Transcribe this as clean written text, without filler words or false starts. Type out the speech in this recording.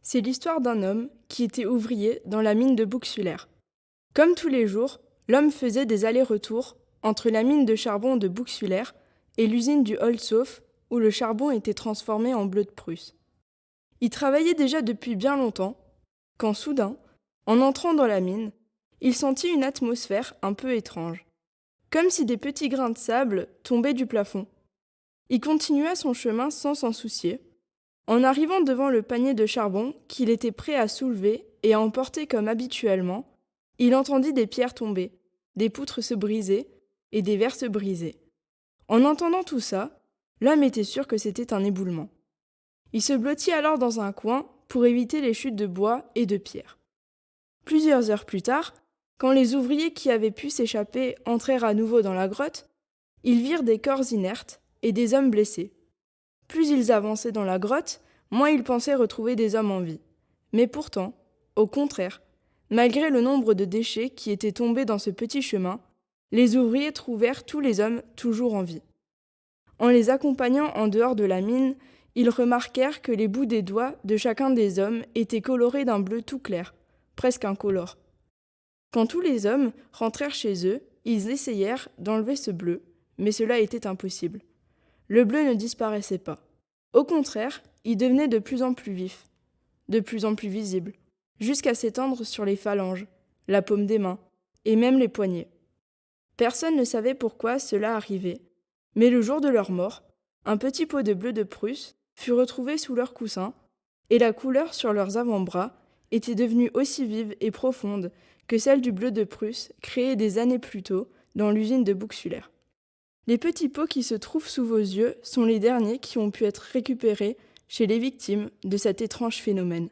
C'est l'histoire d'un homme qui était ouvrier dans la mine de Bouxwiller. Comme tous les jours, l'homme faisait des allers-retours entre la mine de charbon de Bouxwiller et l'usine du Holzhof où le charbon était transformé en bleu de Prusse. Il travaillait déjà depuis bien longtemps, quand soudain, en entrant dans la mine, il sentit une atmosphère un peu étrange, comme si des petits grains de sable tombaient du plafond. Il continua son chemin sans s'en soucier. En arrivant devant le panier de charbon qu'il était prêt à soulever et à emporter comme habituellement, il entendit des pierres tomber, des poutres se briser et des verres se briser. En entendant tout ça, l'homme était sûr que c'était un éboulement. Il se blottit alors dans un coin pour éviter les chutes de bois et de pierres. Plusieurs heures plus tard, quand les ouvriers qui avaient pu s'échapper entrèrent à nouveau dans la grotte, ils virent des corps inertes et des hommes blessés. Plus ils avançaient dans la grotte, moins ils pensaient retrouver des hommes en vie. Mais pourtant, au contraire, malgré le nombre de déchets qui étaient tombés dans ce petit chemin, les ouvriers trouvèrent tous les hommes toujours en vie. En les accompagnant en dehors de la mine, ils remarquèrent que les bouts des doigts de chacun des hommes étaient colorés d'un bleu tout clair, presque incolore. Quand tous les hommes rentrèrent chez eux, ils essayèrent d'enlever ce bleu, mais cela était impossible. Le bleu ne disparaissait pas. Au contraire, il devenait de plus en plus vif, de plus en plus visible, jusqu'à s'étendre sur les phalanges, la paume des mains, et même les poignets. Personne ne savait pourquoi cela arrivait, mais le jour de leur mort, un petit pot de bleu de Prusse fut retrouvé sous leur coussin, et la couleur sur leurs avant-bras était devenue aussi vive et profonde que celle du bleu de Prusse créé des années plus tôt dans l'usine de Bouxwiller. Les petits pots qui se trouvent sous vos yeux sont les derniers qui ont pu être récupérés chez les victimes de cet étrange phénomène.